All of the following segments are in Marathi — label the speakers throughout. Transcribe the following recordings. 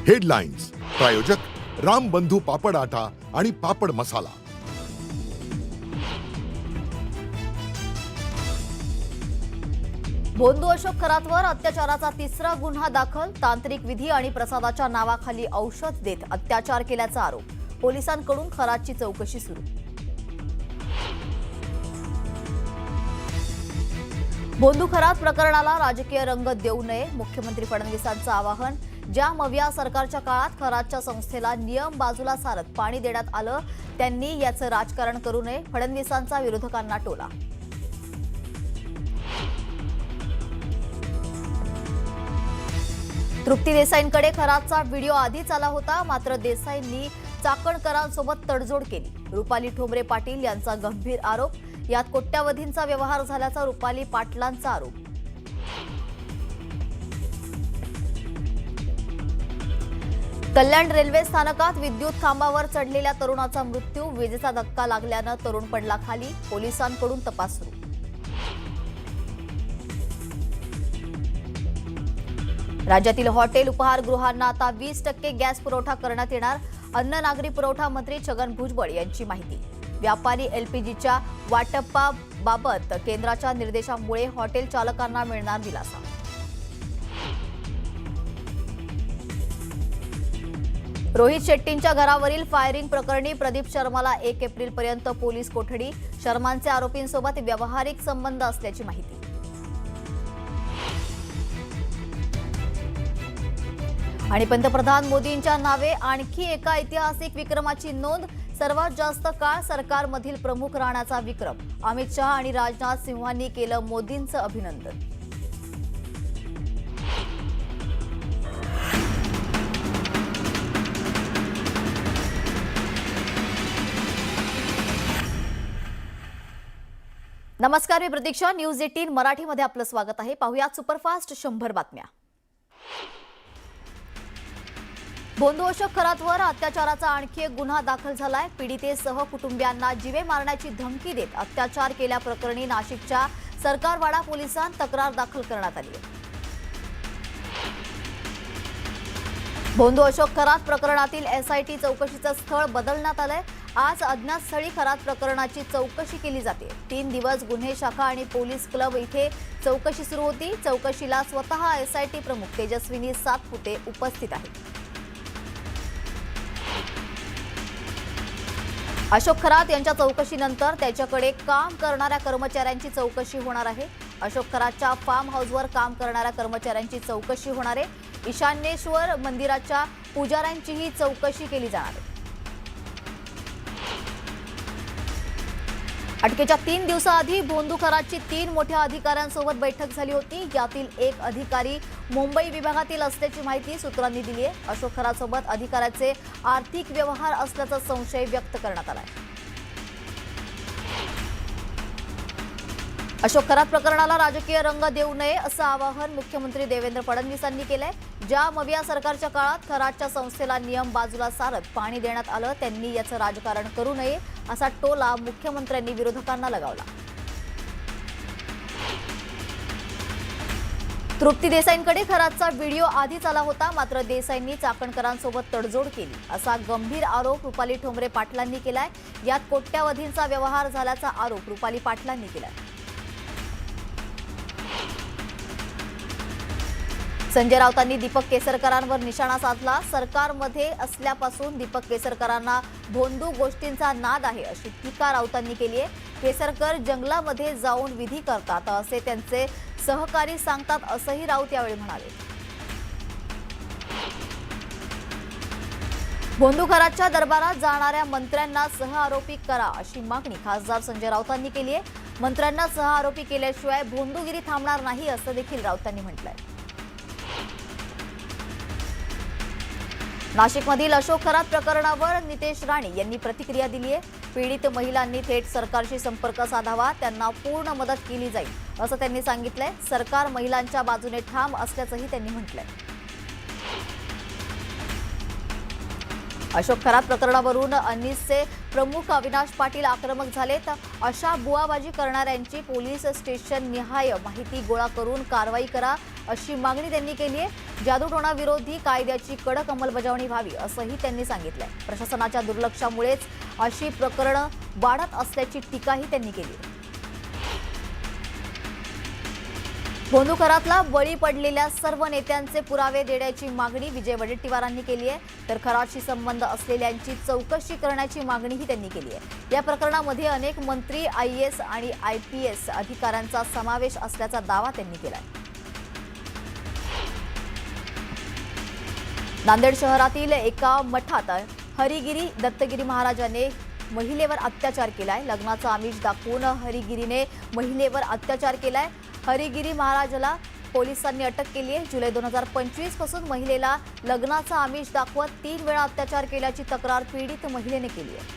Speaker 1: हेडलाईन्स प्रायोजक राम बंधू पापड आटा आणि पापड मसाला।
Speaker 2: भोंदू अशोक खरातवर अत्याचाराचा तिसरा गुन्हा दाखल। तांत्रिक विधी आणि प्रसादाच्या नावाखाली औषध देत अत्याचार केल्याचा आरोप। पोलिसांकडून खरातची चौकशी सुरू। भोंदू खरात प्रकरणाला राजकीय रंग देऊ नये, मुख्यमंत्री फडणवीसांचं आवाहन। ज्या मविया सरकारच्या काळात खरातच्या संस्थेला नियम बाजूला सारत पाणी देण्यात आलं, त्यांनी याचं राजकारण करू नये, फडणवीसांचा विरोधकांना टोला। तृप्ती देसाईंकडे खरातचा व्हिडिओ आधीच आला होता, मात्र देसाईंनी चाकणकरांसोबत तडजोड केली। रुपाली ठोंबरे पाटील यांचा गंभीर आरोप। यात कोट्यावधींचा व्यवहार झाल्याचा रुपाली पाटलांचा आरोप। कल्याण रेल्वे स्थानकात विद्युत खांबावर चढलेल्या तरुणाचा मृत्यू। विजेचा धक्का लागल्यानं तरुण पडला खाली। पोलिसांकडून तपास सुरू। राज्यातील हॉटेल उपहारगृहांना आता 20% गॅस पुरवठा करण्यात येणार। अन्न नागरी पुरवठा मंत्री छगन भुजबळ यांची माहिती। व्यापारी एलपीजीच्या वाटपाबाबत केंद्राच्या निर्देशामुळे हॉटेल चालकांना मिळणार दिलासा। रोहित शेट्टींच्या घरावरील फायरिंग प्रकरणी प्रदीप शर्माला 1 एप्रिलपर्यंत पोलीस कोठडी। शर्मांचे आरोपींसोबत व्यावहारिक संबंध असल्याची माहिती। आणि पंतप्रधान मोदींच्या नावे आणखी एका ऐतिहासिक विक्रमाची नोंद। सर्वात जास्त काळ सरकारमधील प्रमुख राहण्याचा विक्रम। अमित शहा आणि राजनाथ सिंहांनी केलं मोदींचं अभिनंदन। नमस्कार, मी प्रतीक्षा। न्यूज 18 मराठीमध्ये आपलं स्वागत आहे। पाहुयात सुपरफास्ट 100 बातम्या। भोंदू अशोक खरातवर अत्याचाराचा आणखी एक गुन्हा दाखल झालाय। पीडितेसह कुटुंबियांना जीवे मारण्याची धमकी देत अत्याचार केल्याप्रकरणी नाशिकच्या सरकारवाडा पोलिसांत तक्रार दाखल करण्यात आली आहे। भोंदू अशोक खरात प्रकरणातील एसआयटी चौकशीचं स्थळ बदलण्यात आलंय। आज अज्ञात स्थळी खरात प्रकरणाची चौकशी केली जाते। 3 दिवस गुन्हे शाखा आणि पोलीस क्लब इथे चौकशी सुरू होती। चौकशीला स्वतः एसआयटी प्रमुख तेजस्विनी सातपुते उपस्थित आहेत। अशोक खरात यांच्या चौकशीनंतर त्याच्याकडे काम करणाऱ्या कर्मचाऱ्यांची चौकशी होणार आहे। अशोक खरातच्या फार्म हाऊसवर काम करणाऱ्या कर्मचाऱ्यांची चौकशी होणार आहे। ईशान्येश्वर मंदिराच्या पुजाऱ्यांचीही चौकशी केली जाणार आहे। अटकेच्या 3 दिवसाआधी भोंदू खरातची 3 मोठ्या अधिकाऱ्यांसोबत बैठक झाली होती। यातील एक अधिकारी मुंबई विभागातील असल्याची माहिती सूत्रांनी दिली आहे। अशोक खरातसोबत अधिकाऱ्याचे आर्थिक व्यवहार असल्याचा संशय व्यक्त करण्यात आला आहे। अशोक खरात प्रकरणाला राजकीय रंग देऊ नये असं आवाहन मुख्यमंत्री देवेंद्र फडणवीसांनी केलंय। ज्या मविया सरकारच्या काळात खरातच्या संस्थेला नियम बाजूला सारत पाणी देण्यात आलं, त्यांनी याचं राजकारण करू नये असा टोला मुख्यमंत्र्यांनी विरोधकांना लगावला। तृप्ती देसाईंकडे खरातचा व्हिडिओ आधीच आला होता, मात्र देसाईंनी चाकणकरांसोबत तडजोड केली असा गंभीर आरोप रुपाली ठोंबरे पाटलांनी केलाय। यात कोट्यावधींचा व्यवहार झाल्याचा आरोप रुपाली पाटलांनी केलाय। संजय राऊतांनी दीपक केसरकरांवर निशाणा साधला। सरकारमध्ये असल्यापासून दीपक केसरकरांना भोंदू गोष्टींचा नाद आहे अशी टीका राऊतांनी केली आहे। केसरकर जंगलामध्ये जाऊन विधी करतात असे त्यांचे सहकारी सांगतात असंही राऊत यावेळी म्हणाले। भोंदू खरातच्या दरबारात जाणाऱ्या मंत्र्यांना सहआरोपी करा अशी मागणी खासदार संजय राऊतांनी केली आहे। मंत्र्यांना सहआरोपी केल्याशिवाय भोंदूगिरी थांबणार नाही असं देखील राऊतांनी म्हटलंय। नाशिकमधील अशोक खरात प्रकरणावर नितेश राणे यांनी प्रतिक्रिया दिली आहे। पीडित महिलांनी थेट सरकारशी संपर्क साधावा, त्यांना पूर्ण मदत केली जाईल असं त्यांनी सांगितलंय। सरकार महिलांच्या बाजूने ठाम असल्याचंही त्यांनी म्हटलंय। अशोक खरात प्रकरणावरून अनिसचे प्रमुख अविनाश पाटील आक्रमक झालेत। अशा बुवाबाजी करणाऱ्यांची पोलीस स्टेशन निहाय माहिती गोळा करून कारवाई करा अशी मागणी त्यांनी केली आहे। जादूटोणा विरोधी कायद्याची कडक अंमलबजावणी व्हावी असंही त्यांनी सांगितलंय. प्रशासनाच्या दुर्लक्षामुळेच अशी प्रकरणं वाढत असल्याची टीकाही त्यांनी केली. भोंदू करातला बळी पडलेल्या सर्व नेत्यांचे पुरावे देण्याची मागणी विजय वडेट्टीवारांनी केली आहे. तर करातशी संबंध असलेल्यांची चौकशी करण्याची मागणीही त्यांनी केली आहे. या प्रकरणामध्ये अनेक मंत्री, IAS आणि IPS अधिकाऱ्यांचा समावेश असल्याचा दावा त्यांनी केलाय. नांदेड शहरातील एका मठात हरिगिरी दत्तगिरी महाराजाने महिलेवर अत्याचार केलाय. लग्नाचा आमिष दाखवून हरिगिरीने महिलेवर अत्याचार केलाय. हरिगिरी महाराजाला पोलिसांनी अटक केली आहे. जुलै 2025 पासून महिलेला लग्नाचा आमिष दाखवत 3 वेळा अत्याचार केल्याची तक्रार पीडित महिलेने केली आहे.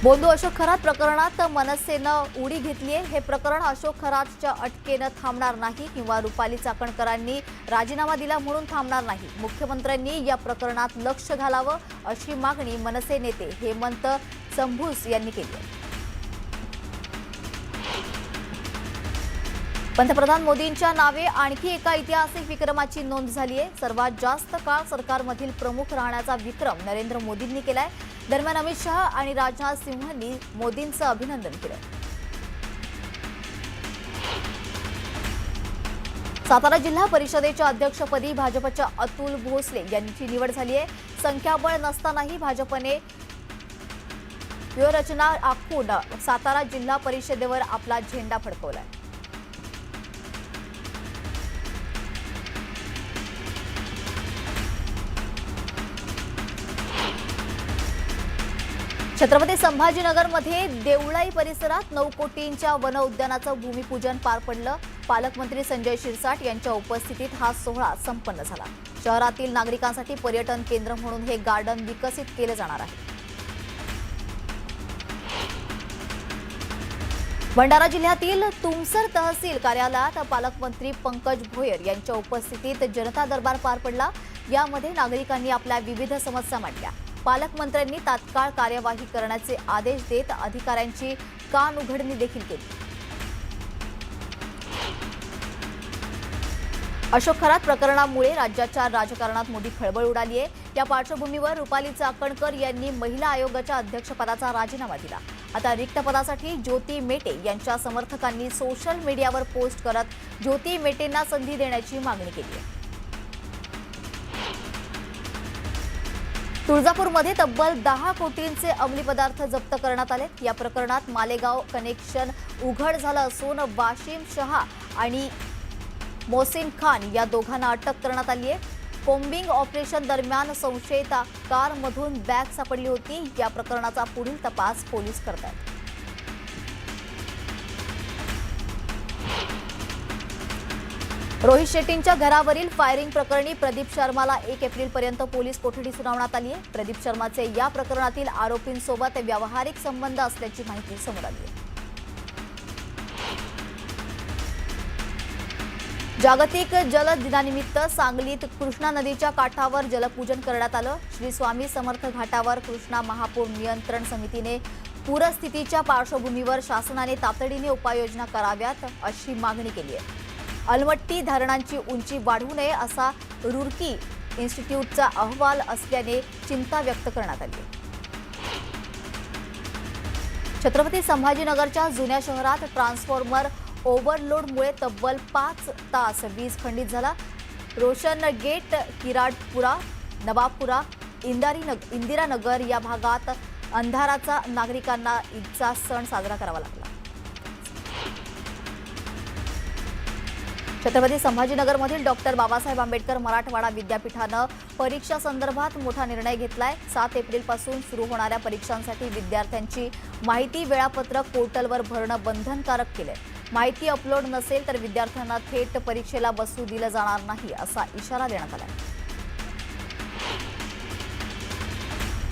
Speaker 2: बोंदू अशोक खरात प्रकरणात मनसेनं उडी घेतली आहे. हे प्रकरण अशोक खरातच्या अटकेनं थांबणार नाही किंवा रुपाली चाकणकरांनी राजीनामा दिला म्हणून थांबणार नाही. मुख्यमंत्र्यांनी या प्रकरणात लक्ष घालावं अशी मागणी मनसे नेते हेमंत संभूस यांनी केली आहे. पंतप्रधान मोदींच्या नावे आणखी एका ऐतिहासिक विक्रमाची नोंद झाली आहे. सर्वात जास्त काळ सरकारमधील प्रमुख राहण्याचा विक्रम नरेंद्र मोदींनी केलाय. दरम्यान अमित शहा आणि राजनाथ सिंहांनी मोदींचं अभिनंदन केलं. सातारा जिल्हा परिषदेच्या अध्यक्षपदी भाजपच्या अतुल भोसले यांची निवड झाली आहे. संख्याबळ नसतानाही भाजपने व्यूहरचना आखून सातारा जिल्हा परिषदेवर आपला झेंडा फडकवलाय. छत्रपती संभाजीनगरमध्ये देवळाई परिसरात 9 कोटींच्या वन उद्यानाचं भूमिपूजन पार पडलं. पालकमंत्री संजय शिरसाट यांच्या उपस्थितीत हा सोहळा संपन्न झाला. शहरातील नागरिकांसाठी पर्यटन केंद्र म्हणून हे गार्डन विकसित केलं जाणार आहे. भंडारा जिल्ह्यातील तुमसर तहसील कार्यालयात पालकमंत्री पंकज भोयर यांच्या उपस्थितीत जनता दरबार पार पडला. यामध्ये नागरिकांनी आपल्या विविध समस्या मांडल्या. पालकमंत्र्यांनी तात्काळ कार्यवाही करण्याचे आदेश देत अधिकाऱ्यांची कान उघडणी देखील केली. अशोक खरात प्रकरणामुळे राज्याच्या राजकारणात मोठी खळबळ उडाली आहे. या पार्श्वभूमीवर रुपाली चाकणकर यांनी महिला आयोगाच्या अध्यक्षपदाचा राजीनामा दिला. आता रिक्त पदासाठी ज्योती मेटे यांच्या समर्थकांनी सोशल मीडियावर पोस्ट करत ज्योती मेटेंना संधी देण्याची मागणी केली आहे. तुळजापूरमध्ये तब्बल 10 कोटींचे अंमली पदार्थ जप्त करण्यात आले. या प्रकरणात मालेगाव कनेक्शन उघड झालं असून वाशिम शहा आणि मोहसिन खान या दोघांना अटक करण्यात आली आहे. कोम्बिंग ऑपरेशन दरम्यान संशयित कारमधून बॅग सापडली होती. या प्रकरणाचा पुढील तपास पोलीस करत आहेत. रोहित शेट्टींच्या घरावरील फायरिंग प्रकरणी प्रदीप शर्माला 1 एप्रिलपर्यंत पोलीस कोठडी सुनावण्यात आली आहे. प्रदीप शर्माचे या प्रकरणातील आरोपींसोबत व्यावहारिक संबंध असल्याची माहिती समोर आली आहे. जागतिक जल दिनानिमित्त सांगलीत कृष्णा नदीच्या काठावर जलपूजन करण्यात आलं. श्री स्वामी समर्थ घाटावर कृष्णा महापूर नियंत्रण समितीने पूरस्थितीच्या पार्श्वभूमीवर शासनाने तातडीने उपाययोजना कराव्यात अशी मागणी केली आहे. अलमट्टी धरणांची उंची वाढू नये असा रुरकी इन्स्टिट्यूटचा अहवाल असल्याने चिंता व्यक्त करण्यात आली आहे. छत्रपती संभाजीनगरच्या जुन्या शहरात ट्रान्सफॉर्मर ओव्हरलोडमुळे तब्बल 5 तास वीज खंडित झाला. रोशन गेट, किराडपुरा, नवाबपुरा, इंदिरानगर या भागात अंधाराचा नागरिकांना ईदचा सण साजरा करावा लागला. छत्रपती संभाजीनगरमधील डॉक्टर बाबासाहेब आंबेडकर मराठवाडा विद्यापीठानं परीक्षा संदर्भात मोठा निर्णय घेतलाय. 7 एप्रिलपासून सुरू होणाऱ्या परीक्षांसाठी विद्यार्थ्यांची माहिती वेळापत्रक पोर्टलवर भरणं बंधनकारक केलंय. माहिती अपलोड नसेल तर विद्यार्थ्यांना थेट परीक्षेला बसू दिलं जाणार नाही असा इशारा देण्यात आलाय.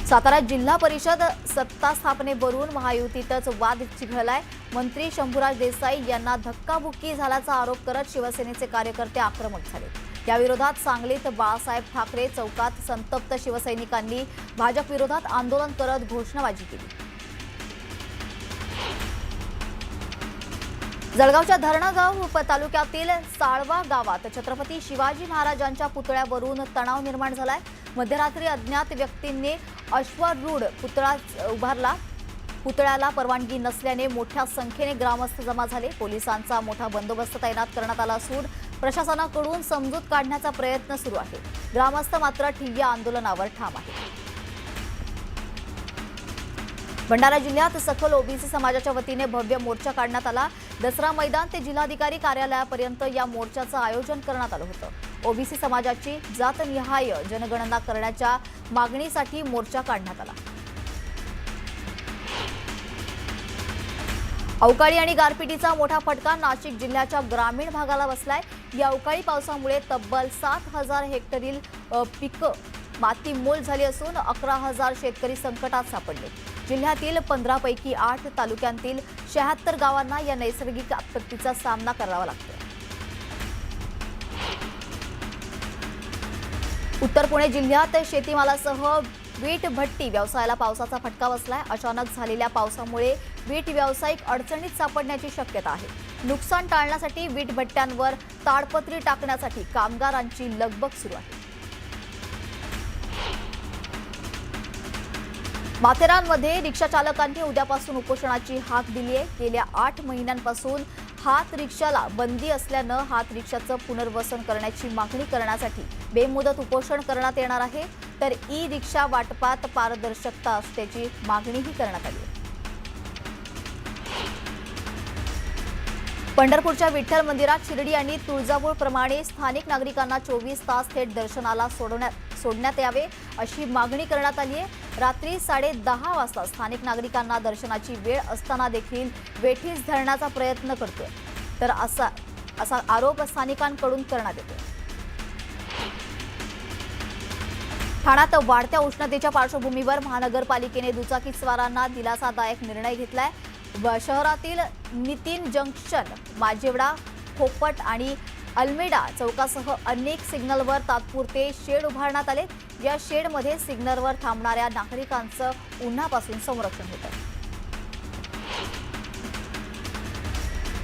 Speaker 2: सातारा जिल्हा परिषद सत्ता स्थापनेवरून महायुतीतच वाद चिघळलाय. मंत्री शंभूराज देसाई यांना धक्काबुक्की झाल्याचा आरोप करत शिवसेनेचे कार्यकर्ते आक्रमक झाले. या विरोधात सांगलीत बाळासाहेब ठाकरे चौकात संतप्त शिवसैनिकांनी भाजप विरोधात आंदोलन करत घोषणाबाजी केली. जळगावच्या धरणगाव तालुक्यातील साळवा गावात छत्रपती शिवाजी महाराजांच्या पुतळ्यावरून तणाव निर्माण झालाय। मध्यरात्री अज्ञात व्यक्तींनी अश्वारूढ पुतळा उभारला। पुतळ्याला परवानगी नसल्याने मोठ्या संख्येने ग्रामस्थ जमा झाले। पोलिसांचा मोठा बंदोबस्त तैनात करण्यात आला असून प्रशासनाकडून समजूत काढण्याचा प्रयत्न सुरू आहे। ग्रामस्थ मात्र ठिय्या आंदोलनावर ठाम आहेत। भंडारा जिल्ह्यात सखल ओबीसी समाजाच्या वतीने भव्य मोर्चा काढण्यात आला। दसरा मैदान ते जिल्हाधिकारी कार्यालयापर्यंत या मोर्चाचं आयोजन करण्यात आलं होतं। ओबीसी समाजाची जातनिहाय जनगणना करण्याच्या मागणीसाठी मोर्चा काढण्यात आला। अवकाळी आणि गारपिटीचा मोठा फटका नाशिक जिल्ह्याच्या ग्रामीण भागाला बसलाय। या अवकाळी पावसामुळे तब्बल 7,000 हेक्टरील पिकं मातीमोल झाली असून 11,000 शेतकरी संकटात सापडले। जिल्ह्यातील 15 पैकी 8 तालुक्यांतील 76 गावांना या नैसर्गिक आपत्तीचा सामना करावा लागतो। उत्तर पुणे जिल्ह्यात शेतीमालासह वीट भट्टी व्यवसायाला पावसाचा फटका बसलाय। अचानक झालेल्या पावसामुळे वीट व्यावसायिक अडचणीत सापडण्याची शक्यता आहे। नुकसान टाळण्यासाठी वीट भट्ट्यांवर ताडपत्री टाकण्यासाठी कामगारांची लगबग सुरू आहे। माथेरानमध्ये रिक्षा चालकांनी उद्यापासून उपोषणाची हाक दिली आहे। गेल्या 8 महिन्यांपासून हात रिक्षाला बंदी असल्यानं हात रिक्षाचं पुनर्वसन करण्याची मागणी करण्यासाठी बेमुदत उपोषण करण्यात येणार आहे। तर ई रिक्षा वाटपात पारदर्शकता असण्याची मागणीही करण्यात आली आहे। पंढरपूरच्या विठ्ठल मंदिरात शिर्डी आणि तुळजापूरप्रमाणे स्थानिक नागरिकांना 24 तास थेट दर्शनाला सोडण्यात यावे अशी मागणी करण्यात आली आहे। रात्री 10:30 वाजता स्थानिक नागरिकांना दर्शनाची वेळ असताना देखील वेठीस धरण्याचा प्रयत्न करतोय, तर असा आरोप स्थानिकांकडून करण्यात येतोय। ठाण्यात वाढत्या उष्णतेच्या पार्श्वभूमीवर महानगरपालिकेने दुचाकीस्वारांना दिलासादायक निर्णय घेतलाय। शहरातील नितीन जंक्शन, माजेवडा, खोपट आणि अल्मेडा चौकासह अनेक सिग्नलवर तात्पुरते शेड उभारण्यात आले। या शेडमध्ये सिग्नलवर थांबणाऱ्या नागरिकांचं उन्हापासून संरक्षण होतं।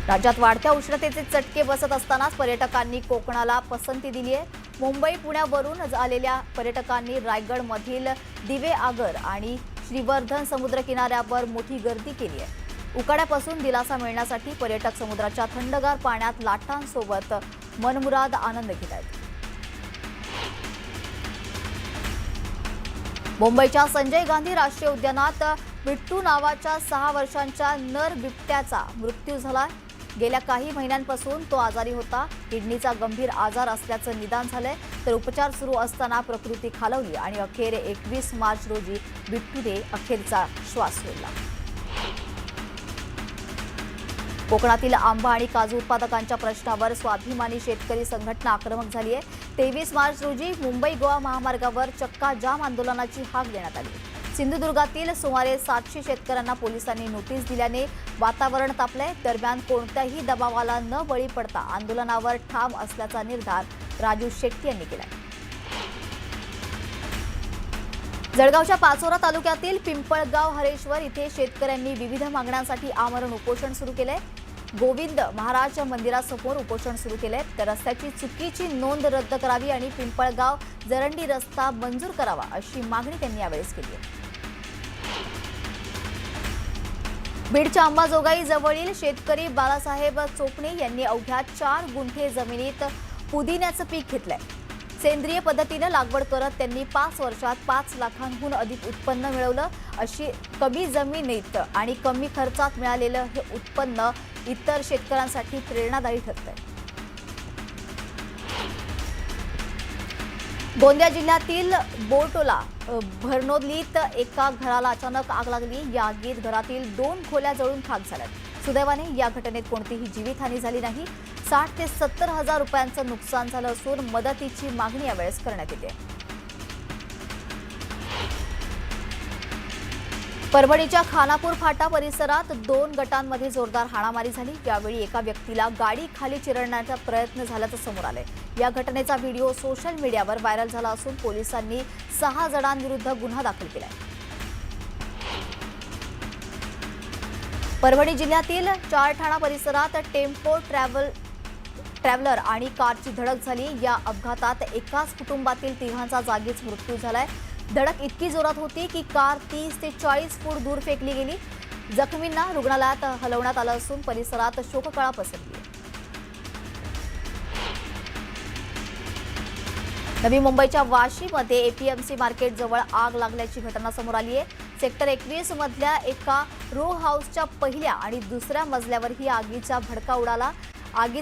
Speaker 2: राज्यात वाढत्या उष्णतेचे चटके बसत असतानाच पर्यटकांनी कोकणाला पसंती दिली आहे। मुंबई पुण्यावरून आलेल्या पर्यटकांनी रायगडमधील दिवेआगर आणि श्रीवर्धन समुद्रकिनाऱ्यावर मोठी गर्दी केली आहे। उकाड्यापासून दिलासा मिळण्यासाठी पर्यटक समुद्राच्या थंडगार पाण्यात लाटांसोबत मनमुराद आनंद घेत आहेत। मुंबईच्या संजय गांधी राष्ट्रीय उद्यानात बिट्टू नावाच्या 6 वर्षांच्या नर बिबट्याचा मृत्यू झाला। गेल्या काही महिन्यांपासून तो आजारी होता। किडनीचा गंभीर आजार असल्याचं निदान झालंय, तर उपचार सुरू असताना प्रकृती खालावली आणि अखेर 21 मार्च रोजी बिट्टूने अखेरचा श्वास सोडला। कोकणातील आंबा आणि काजू उत्पादकांच्या प्रश्नावर स्वाभिमानी शेतकरी संघटना आक्रमक झाली आहे। 23 मार्च रोजी मुंबई गोवा महामार्गावर चक्का जाम आंदोलनाची हाक देण्यात आली। सिंधुदुर्गातील सुमारे 700 शेतकऱ्यांना पोलिसांनी नोटीस दिल्याने वातावरण तापलंय। दरम्यान कोणत्याही दबावाला न बळी पडता आंदोलनावर ठाम असल्याचा निर्धार राजू शेट्टी यांनी केला। जळगावच्या पाचोरा तालुक्यातील पिंपळगाव हरेश्वर इथे शेतकऱ्यांनी विविध मागण्यांसाठी आमरण उपोषण सुरू केलंय। गोविंद महाराज मंदिरासमोर उपोषण सुरू केलंय, तर रस्त्याची चुकीची नोंद रद्द करावी आणि पिंपळगाव जरंडी रस्ता मंजूर करावा अशी मागणी त्यांनी यावेळेस केली आहे। बीडच्या अंबाजोगाई जवळील शेतकरी बाळासाहेब चोपणे यांनी अवघ्या 4 गुंठे जमिनीत पुदिन्याचं पीक घेतलंय। सेंद्रिय पद्धतीने लागवड करत त्यांनी 5 वर्षात 5 लाखांहून अधिक उत्पन्न मिळवलं। अशी कमी जमिनीत आणि कमी खर्चात मिळालेलं हे उत्पन्न इतर शेतकऱ्यांसाठी प्रेरणादायी ठरतंय। गोंदिया जिल्ह्यातील बोरटोला भरनोलीत एका घराला अचानक आग लागली। या आगीत घरातील 2 खोल्या जळून खाक झाल्यात। सुदैवाने या घटनेत कोणतीही जीवितहानी झाली नाही। 60 ते 70 हजार रुपयांचं नुकसान झालं असून मदतीची मागणी यावेळेस करण्यात येते। परभणीच्या खानापूर फाटा परिसरात 2 गटांमध्ये जोरदार हाणामारी झाली। यावेळी एका व्यक्तीला गाडी खाली चिरडण्याचा प्रयत्न झाल्याचं समोर आलंय। या घटनेचा व्हिडिओ सोशल मीडियावर व्हायरल झाला असून पोलिसांनी 6 जणांविरुद्ध गुन्हा दाखल केलाय। परभणी जिल्ह्यातील चारठाणा परिसरात टेम्पो ट्रॅव्हलर आणि कारची धडक झाली। या अपघातात एकाच कुटुंबातील तिघांचा जागीच मृत्यू झालाय। धडक इतकी जोरात होती की कार 30 ते 40 फूट दूर फेकली गेली। जखमींना रुग्णालयात हलवण्यात आलं असून परिसरात शोककळा पसरली आहे। नवी मुंबईच्या वाशीमध्ये एपीएमसी मार्केट जवळ आग लागल्याची घटना समोर आली आहे। सेक्टर 21 मधल्या एका रो हाऊसच्या पहिल्या आणि दुसऱ्या मजल्यावर ही आगीचा भडका उडाला। आगीत